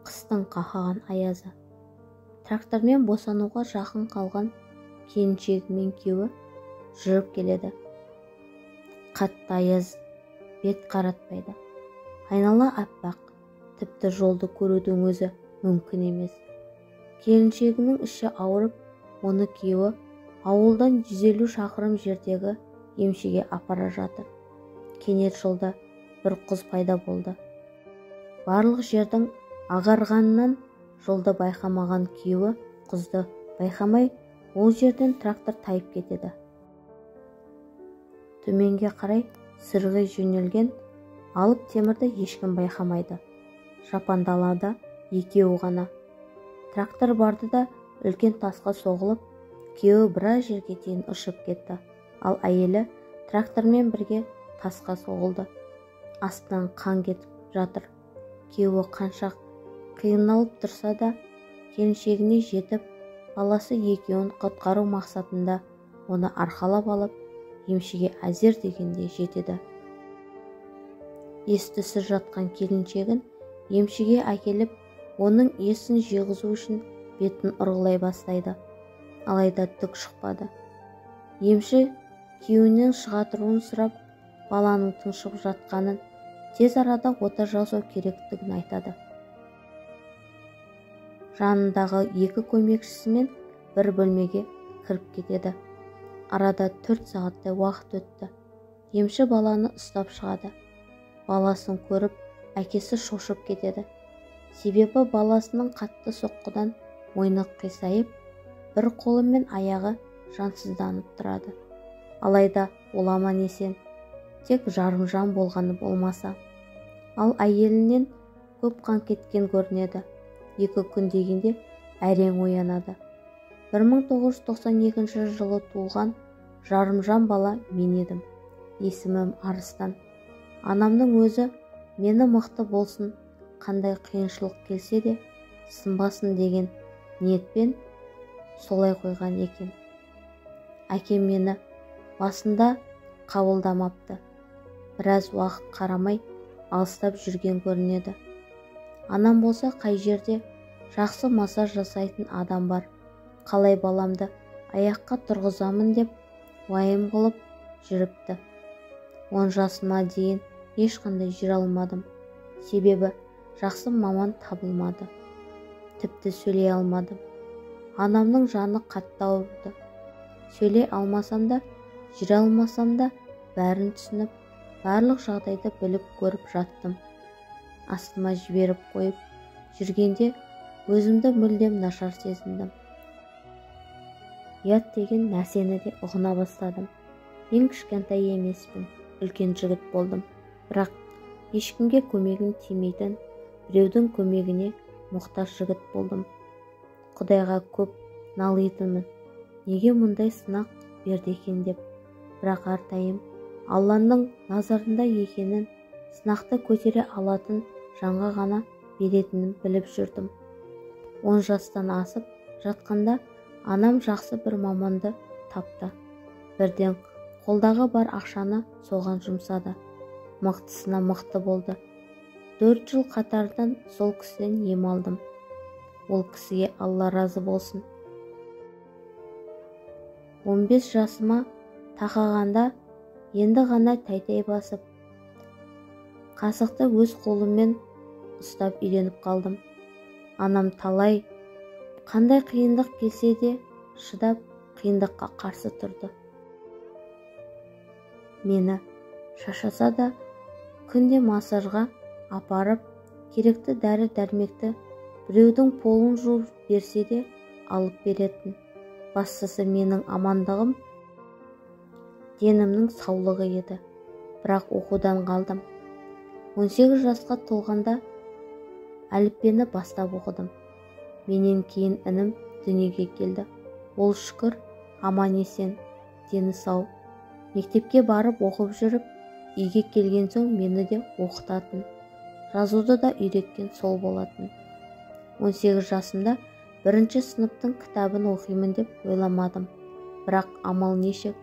қыстың қақаған аязы. Трактормен босануға жақын қалған келіншегі мен күйеуі жүріп келеді. Қатты аяз бет қаратпайды. Айнала аппақ, тіпті жолды көрудің өзі мүмкін емес. Келіншегінің іші ауырып, оны күйеуі ауылдан 150 шақырым жердегі емшіге апара жатыр. Кенет жолда бір құз пайда болды. Барлық жердің ағарғанынан жолды байқамаған күйеуі құзды байқамай, ол жерден трактор тайып кетеді. Төменге қарай сырғи жөнелген алып темірді ешкім байқамайды. Жапандалада екеуі ғана. Трактор барды да үлкен тасқа соғылып, күйеуі біраз жерге дейін ұшып кетті. Ал әйелі трактормен бірге тасқа соғылды. Астынан қан кетіп жатыр. Күйеуі қанша қиналып тұрса да, келіншегіне жетіп, баласы екеуін құтқару мақсатында оны арқалап алып, емшіге әзер дегенде жетеді. Ес-түссіз жатқан келіншегін емшіге әкеліп, оның есін жиғызу үшін бетін ұрғылай бастайды. Алайда түк шықпады. Емші күйеуінен шыға тұруын сұрап, баланың тұншығып жатқанын, тез арада ота жасау керектігін айтады. Жанындағы 2 көмекшісімен бір бөлмеге кіріп кетеді. Арада 4 сағаттай уақыт өтті. Емші баланы ұстап шығады. Баласын көріп, әкесі шошып кетеді. Себебі баласының қатты соққыдан мойны қисайып, бір қолы мен аяғы жансызданып тұрады. Алайда ол аман есен, тек жарымжан болғаны болмаса. Ал әйелінен көп қан кеткен көрінеді. 2 күн дегенде әрең оянады. 1992 жылы туылған жарымжан бала мен едім. Есімім Арыстан. Анамның өзі мені мықты болсын, қандай қиыншылық келсе де сынбасын деген ниетпен солай қойған екен. Әкем мені басында қабылдамапты. Біраз уақыт қарамай алыстап жүрген көрінеді. Анам болса қай жерде жақсы массаж жасайтын адам бар. Қалай баламды аяққа тұрғызамын деп уайым қылып жүріпті. 10 жасыма дейін ешқандай жүре алмадым. Себебі жақсы маман табылмады. Тіпті сөйлей алмадым. Анамның жаны қатты ауырды. Сөйлей алмасам да, жүре алмасам да бәрін түсініп, барлық жағдайды біліп көріп жаттым. Астыма жіберіп қойып жүргенде өзімді мүлдем нашар сезіндім. Ұят деген нәрсені де ұғына бастадым. Ең кішкентай емеспін, үлкен жігіт болдым. Бірақ ешкімге көмегім тимейтін, біреудің көмегіне мұқтаж жігіт болдым. Құдайға көп налитынмын. Неге мұндай сынақ берді екен деп. Бірақ әрдайым Алланың назарында екенін, сынақты көтере алатын жанға ғана беретінін біліп жүрдім. 10 жастан асып жатқанда анам жақсы бір маманды тапты. Бірден қолдағы бар ақшаны соған жұмсады. Мықтысына мықты болды. 4 жыл қатардан сол кісіден ем алдым. Ол кісіге Алла разы болсын. 15 жасыма тақағанда енді ғана тәй-тәй басып, қасықты өз қолыммен ұстап үйреніп қалдым. Анам талай қандай қиындық келсе де шыдап қиындыққа қарсы тұрды. Мені шашаса да күнде массажға апарып, керекті дәрі-дәрмекті біреудің полын жуып берсе де алып беретін. Бастысы менің амандығым, денімнің саулығы еді. Бірақ оқудан қалдым. 18 жасқа толғанда әліппені бастап оқыдым. Менен кейін інім дүниеге келді. Ол шүкір аман есен, дені сау. Мектепке барып оқып жүріп, үйге келген соң мені де оқытатын. Жазуды да үйреткен сол болатын. 18 жасымда 1-ші сыныптың кітабын оқимын деп ойламадым. Бірақ амал нешік,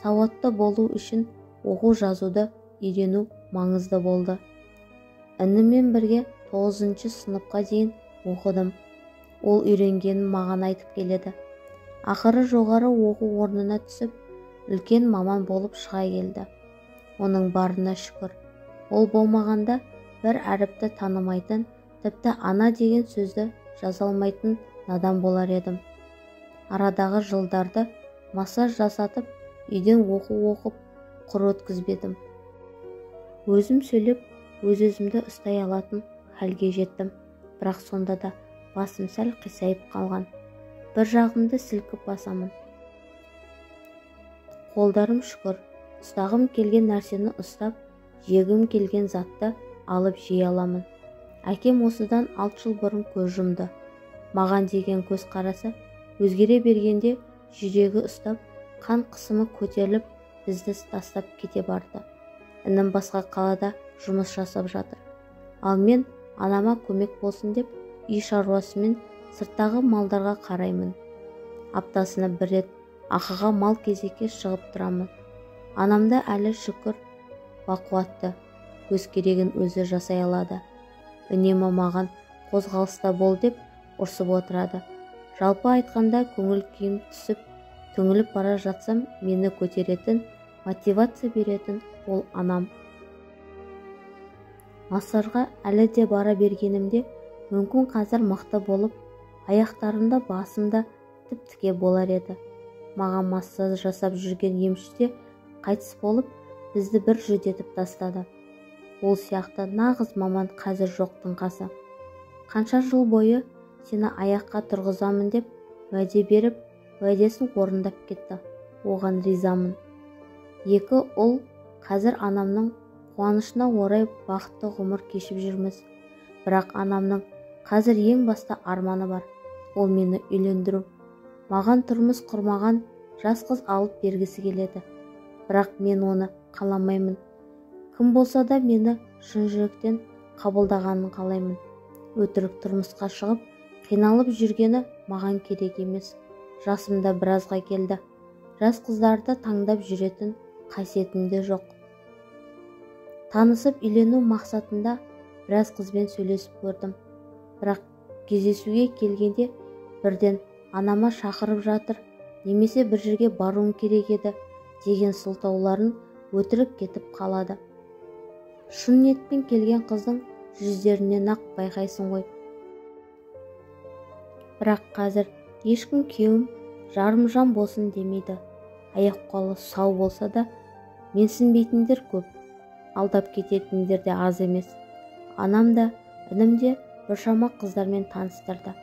сауатты болу үшін оқу жазуды үйрену маңызды болды. Ініммен бірге 9 сыныпқа дейін оқыдым. Ол үйренгенін маған айтып келеді. Ақыры жоғары оқу орнына түсіп, үлкен маман болып шыға келді. Оның барына шүкір. Ол болмағанда бір әріпті танымайтын, тіпті ана деген сөзді жаза алмайтын надан болар едім. Арадағы жылдарды массаж жасатып, үйден оқу оқып, құр өткізбедім. Өзім сөйлеп, өз-өзімді ұстай алатын халге жеттім. Бірақ сонда да басым сәл қисайып қалған. Бір жағымды сілкіп басамын. Қолдарым шүкір, ұстағым келген нәрсені ұстап, жегім келген затты алып жей аламын. Әкем осыдан 6 жыл бұрын көз жұмды. Маған деген көз қарасы өзгере бергенде жүрегі ұстап, қан қысымы көтеріліп, бізді тастап кете барды. Інім басқа қалада жұмыс жасап жатыр. Ал мен анама көмек болсын деп, үй шаруасымен сырттағы малдарға қараймын. Аптасына бір рет ақыға мал кезекке шығып тұрамын. Анамда әлі шүкір бақуатты, өз керегін өзі жасай алады. Үнемі маған қозғалыста бол деп ұрсып отырады. Жалпы айтқанда көңіл күйім түсіп, түңіліп бара жатсам, мені көтеретін, мотивация беретін ол анам. Массажға әлі де бара бергенімде, мүмкін қазір мықты болып, аяқтарымда басымда тіп-тіке болар еді. Маған массаж жасап жүрген емші қайтыс болып, бізді бір жүдетіп тастады. Ол сияқты нағыз маман қазір жоқтың қасы. Қанша жыл бойы сені аяққа тұрғызамын деп уәде беріп, уәдесін орындап кетті. Оған ризамын. 2 ұл қазір анамның қуанышына орай бақытты ғұмыр кешіп жүрміз. Бірақ анамның қазір ең басты арманы бар. Ол мені үйлендіру. Маған тұрмыс құрмаған жас қыз алып бергісі келеді. Бірақ мен оны қаламаймын. Кім болса да мені шын жүректен қабылдағанын қалаймын. Өтірік тұрмысқа шығып, қиналып жүргені маған керек емес. Жасымда біразға келді. Жас қыздарды таңдап жүретін қасиетімде жоқ. Танысып үйлену мақсатында біраз қызбен сөйлесіп көрдім. Бірақ кездесуге келгенде бірден анама шақырып жатыр, немесе бір жерге баруым керек еді деген сылтауларын өтірік кетіп қалады. Шын ниетпен келген қыздың жүздерінен ақ байқайсың ғой. Бірақ қазір ешкім күйеуім жарым-жан болсын демейді. Аяқ-қолы сау болса да менсінбейтіндер көп, алдап кететіндер де аз емес. Анам да, інім де біршама қыздармен таныстырды.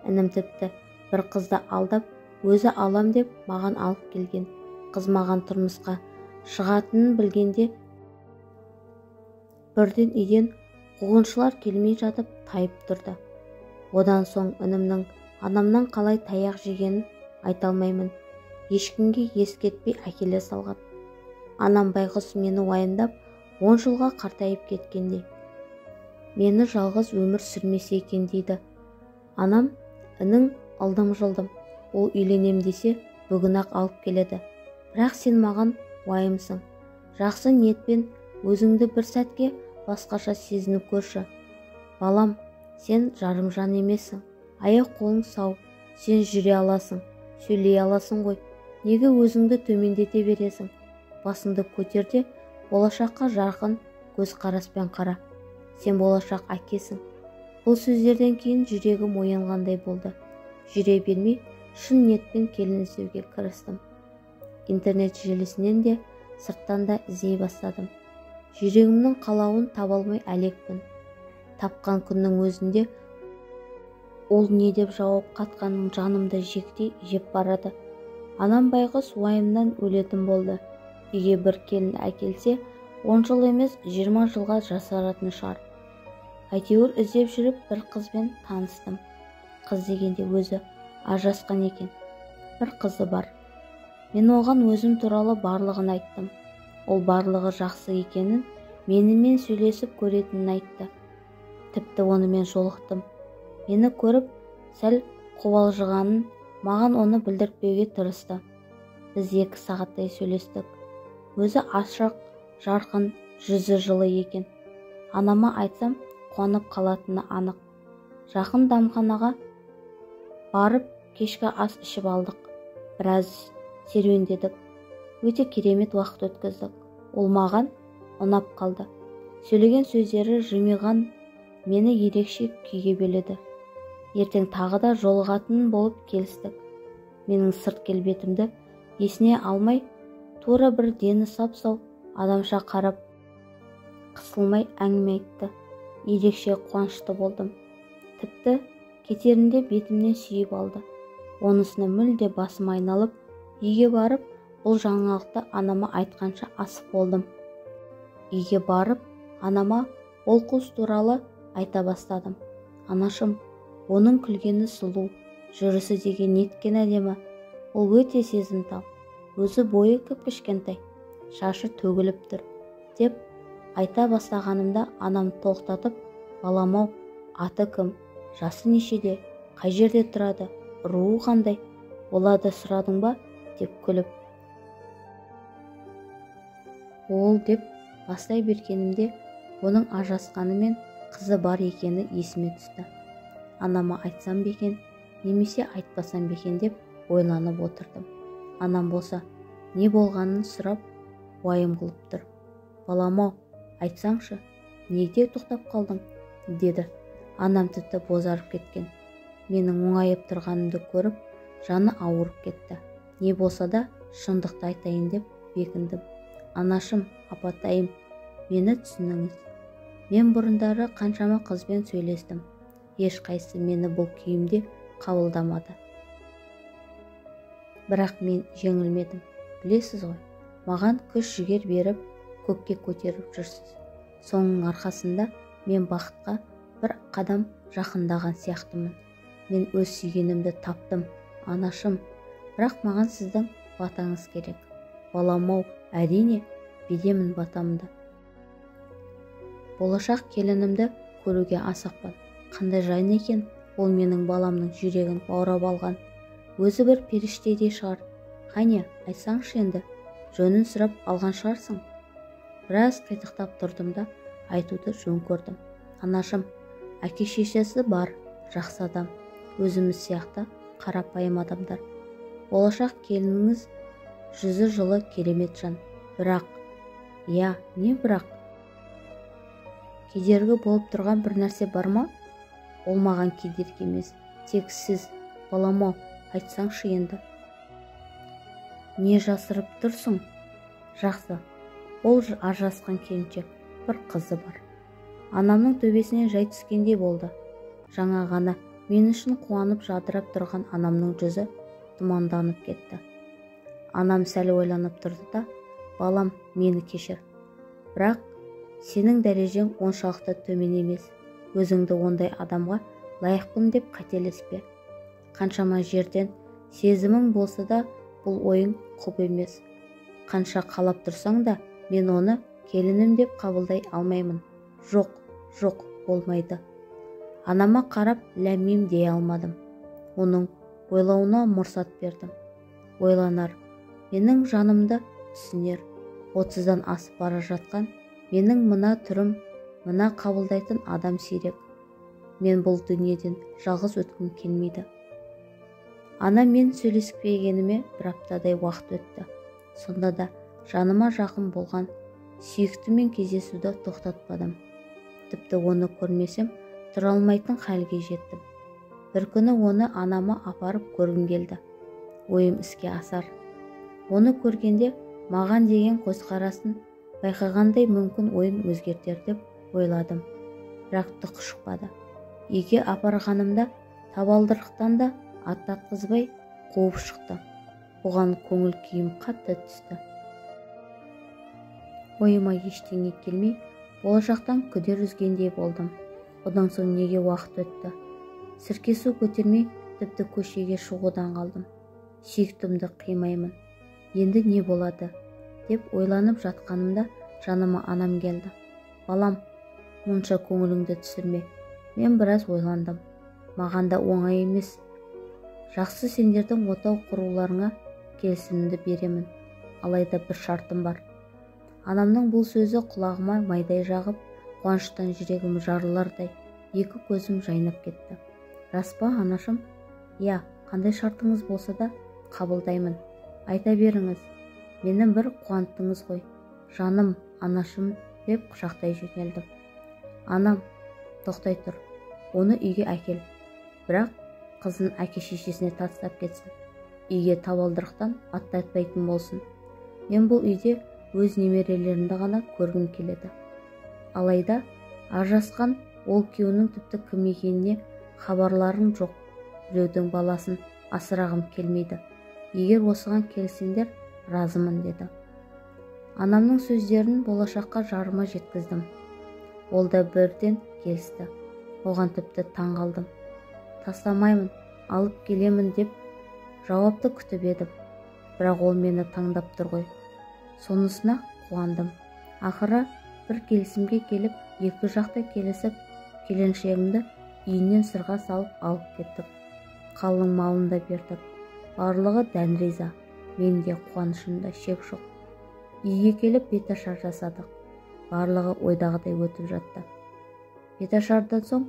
Інім тіпті бір қызды алдап, өзі алам деп маған алып келген. Қыз маған тұрмысқа шығатынын білгенде бірден үйден қуғыншылар келмей жатып тайып тұрды. Одан соң інімнің анамнан қалай таяқ жегенін айта алмаймын. Ешкімге ескертпей әкеле салған. Анам байғұс мені уайымдап 10 жылға қартайып кеткендей. Мені жалғыз өмір сүрмесе екен дейді. Анам, інің алдым-жылдым. Ол үйленем десе бүгін-ақ алып келеді. Бірақ сен маған уайымсың. Жақсы ниетпен өзіңді бір сәтке басқаша сезініп көрші. Балам, сен жарым-жан емессің. Аяқ-қолың сау. Сен жүре аласың, сөйлей аласың ғой. Неге өзіңді төмендете бересің? Басыңды көтерде, болашаққа жарқын көз қараспен қара. Сен болашақ әкесің. Бұл сөздерден кейін жүрегім оянғандай болды. Жүре бермей, шын ниетпен келін іздеуге кірістім. Интернет желісінен де, сырттан да іздей бастадым. Жүрегімнің қалауын таба алмай әлекпін. Тапқан күннің өзінде ол не деп жауап қатқаным жанымды жектей жеп барады. Анам байғұс уайымнан өлетін болды. Үйге бір келін әкелсе, 10 жыл емес 20 жылға жасаратын шығар. Әйтеуір іздеп жүріп бір қызбен таныстым. Қыз дегенде өзі ажырасқан екен. Бір қызы бар. Мен оған өзім туралы барлығын айттым. Ол барлығы жақсы екенін, менімен сөйлесіп көретінін айтты. Тіпті онымен жолықтым. Мені көріп, сәл қобалжығанын, маған оны білдіртпеуге тырысты. Біз 2 сағаттай сөйлестік. Өзі ашық, жарқын, жүзі жылы екен. Анама айтсам, қуанып қалатыны анық. Жақын дәмханаға барып кешкі ас ішіп алдық. Біраз серуендедік. Өте керемет уақыт өткіздік. Ол маған ұнап қалды. Сөйлеген сөздері жымиған мені ерекше күйге беледі. Ертең тағы да жолығатын болып келістік. Менің сырт келбетімді есіне алмай, тура бір дені сап-сау адамша қарап, қысылмай әңгіме айтты. Ерекше қуанышты болдым. Тіпті кетерінде бетімнен сүйіп алды. Онысына мүлде басым айналып, үйге барып, бұл жаңалықты анама айтқанша асық болдым. Үйге барып, анама ол қыз туралы айта бастадым. Анашым, оның күлгені сұлу, жүрісі деген неткен әдемі. Ол өте сезімтал. Өзі бойы кіп-кішкентай, шашы төгіліп тұр, деп айта бастағанымда анам тоқтатып, балам-ау, аты кім, жасы нешеде, қай жерде тұрады, руы қандай, болады сұрадың ба, деп күліп. Ол деп бастай бергенімде оның ажырасқаны мен қызы бар екені есіме түсті. Анама айтсам бекен, немесе айтпасам бекен деп ойланып отырдым. Анам болса, не болғанын сұрап, уайым қылып тұр. Балам-ау, айтсаңшы, неге тоқтап қалдың, деді. Анам тіпті бозарып кеткен. Менің оңайып тұрғанымды көріп, жаны ауырып кетті. Не болса да шындықты айтайын деп бекіндім. Анашым, апатайым, мені түсініңіз. Мен бұрындары қаншама қызбен сөйлестім. Ешқайсы мені бұл күйімде қабылдамады. Бірақ мен жеңілмедім. Білесіз ғой, маған күш-жігер беріп, көкке көтеріп жүрсіз. Соның арқасында мен бақытқа бір қадам жақындаған сияқтымын. Мен өз сүйгенімді таптым, анашым. Бірақ маған сіздің батаңыз керек. Балам-ау, әрине, беремін батамды. Болашақ келінімді көруге асықпын. Қандай жайын екен, ол менің баламның жүрегін баурап алған. Өзі бір періштедей шығар. Қане, айтсаңшы енді, жөнін сұрап алған шығарсың. Біраз қайтықтап тұрдым да, айтуды жөн көрдім. Анашым, әке-шешесі бар, жақсы адам. Өзіміз сияқты қарапайым адамдар. Болашақ келініңіз жүзі жылы керемет жан. Бірақ, я, не бірақ? Кедергі болып тұрған бір нәрсе бар ма? Ол маған кедергі емес, тек сіз, балам-ау, айтсаңшы енді. Не жасырып тұрсың? Жақсы, ол ажырасқан келіншек, бір қызы бар. Анамның төбесіне жай түскендей болды. Жаңа ғана мен үшін қуанып жадырап тұрған анамның жүзі тұманданып кетті. Анам сәл ойланып тұрды да, балам, мені кешір. Бірақ сенің дәрежең оншалықты төмен емес. Өзіңді ондай адамға лайықпын деп қателеспе. Қаншама жерден сезімің болса да, бұл ойың құп емес. Қанша қалап тұрсаң да, мен оны келінім деп қабылдай алмаймын. Жоқ, болмайды. Анама қарап ләммим дей алмадым. Оның ойлауына мұрсат бердім. Ойланар, менің жанымды түсінер. 30-дан асып бара жатқан менің мына түрім, мына қабылдайтын адам сирек. Мен бұл дүниеден жалғыз өткім келмейді. Ана мен сөйлеспегеніме бір аптадай уақыт өтті. Сонда да жаныма жақын болған сүйіктімен кездесуді тоқтатпадым. Тіпті оны көрмесем тұра алмайтын халге жеттім. Бір күні оны анама апарып көргім келді. Ойым іске асар. Оны көргенде маған деген көзқарасын байқағандай мүмкін ойын өзгертер деп ойладым. Бірақ түк шықпады. Үйге апарғанымда табалдырықтан да аттатқызбай қуып шықты. Бұған көңіл күйім қатты түсті. Ойыма ештеңе келмей, болашақтан күдер үзгендей болдым. Одан соң неге уақыт өтті. Сіркесу көтермей, тіпті көшеге шығудан қалдым. Сүйіктімді қимаймын. Енді не болады? Деп ойланып жатқанымда жаныма анам келді. Балам, мұнша көңіліңді түсірме. Мен біраз ойландым. Маған да оңай емес. Жақсы, сендердің отау құруларыңа келісімімді беремін. Алайда бір шартым бар. Анамның бұл сөзі құлағыма майдай жағып, Қуаныштан жүрегім жарылардай, екі көзім жайнап кетті. Рас па, анашым? Я, қандай шартыңыз болса да қабылдаймын. Айта беріңіз. Мені бір қуанттыңыз ғой. Жаным, анашым деп құшақтай жөнелдім. Анам, тоқтай тұр. Оны үйге әкел. Бірақ қызын әке-шешесіне тастап кетсін. Үйге табалдырықтан аттатпайтын болсын. Мен бұл үйде өз немерелерімді ғана көргім келеді. Алайда ажырасқан ол күйеуінің тіпті кім екеніне хабарларым жоқ. Біреудің баласын асырағым келмейді. Егер осыған келсеңдер, разымын деді. Анамның сөздерін болашаққа жарыма жеткіздім. Ол да бірден келісті. Оған тіпті таң қалдым. Тастамаймын, алып келемін деп жауапты күтіп едім. Бірақ ол мені таңдап тұр ғой. Сонысына қуандым. Ақыры бір келісімге келіп, екі жақты келісіп, келіншегімді үйінен сырға салып алып кеттік. Қалың малын да бердік. Барлығы дән риза. Менде қуанышымда шек жоқ. Үйге келіп беташар жасадық. Барлығы ойдағыдай өтіп жатты. Беташардан соң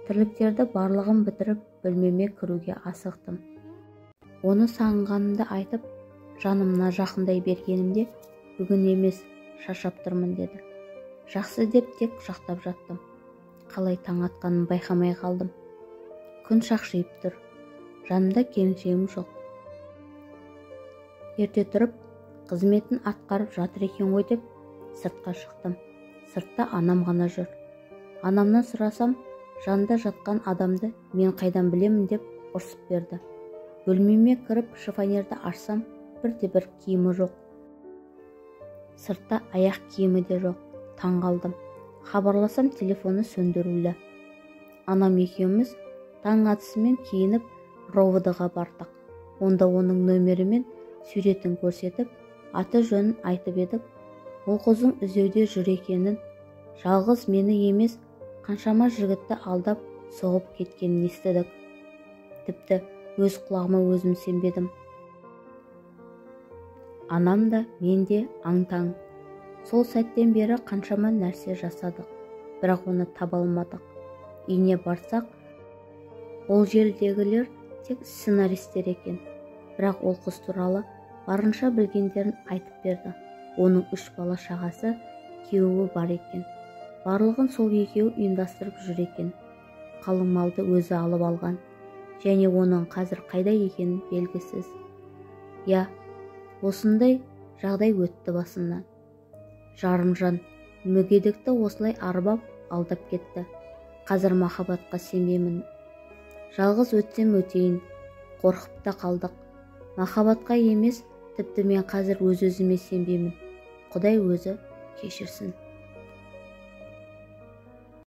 тірліктерді барлығын бітіріп бөлмеме кіруге асықтым. Оны сағынғанымды айтып, жанымна жақындай бергенімде, бүгін емес, шаршап тұрмын деді. Жақсы деп тек құшақтап жаттым. Қалай таң атқанын байқамай қалдым. Күн шақшиып тұр. Жанымда келіншегім жоқ. Ерте тұрып, қызметін атқарып жатыр екен ғой деп сыртқа шықтым. Сыртта анам ғана жүр. Анамнан сұрасам, жанында жатқан адамды мен қайдан білемін деп ұрсып берді. Бөлмеме кіріп шифонерді ашсам, бірде-бір киімі жоқ. Сыртта аяқ киімі де жоқ. Таң қалдым. Хабарласам, телефоны сөндірулі. Анам екеуміз таң атысымен киініп ровд-ға бардық. Онда оның нөмері мен суретін көрсетіп, аты жөнін айтып едік. Ол қыздың іздеуде жүр екенін, жалғыз мені емес, қаншама жігітті алдап соғып кеткенін естідік. Тіпті өз құлағыма өзім сенбедім. Анам да, мен де аң-таң. Сол сәттен бері қаншама нәрсе жасадық, бірақ оны таба алмадық. Үйіне барсақ, ол жердегілер тек сценаристер екен. Бірақ ол қыз туралы барынша білгендерін айтып берді. Оның 3 бала шағасы, күйеуі бар екен. Барлығын сол екеуі ұйымдастырып жүр екен. Қалың малды өзі алып алған. Және оның қазір қайда екені белгісіз. Я, осындай жағдай өтті басымнан. Жарымжан мүгедекті осылай арбап алдап кетті. Қазір махаббатқа сенбеймін. Жалғыз өтсем өтейін. Қорқып та қалдық. Махаббатқа емес, тіпті мен қазір өз-өзіме сенбеймін. Құдай өзі кешірсін.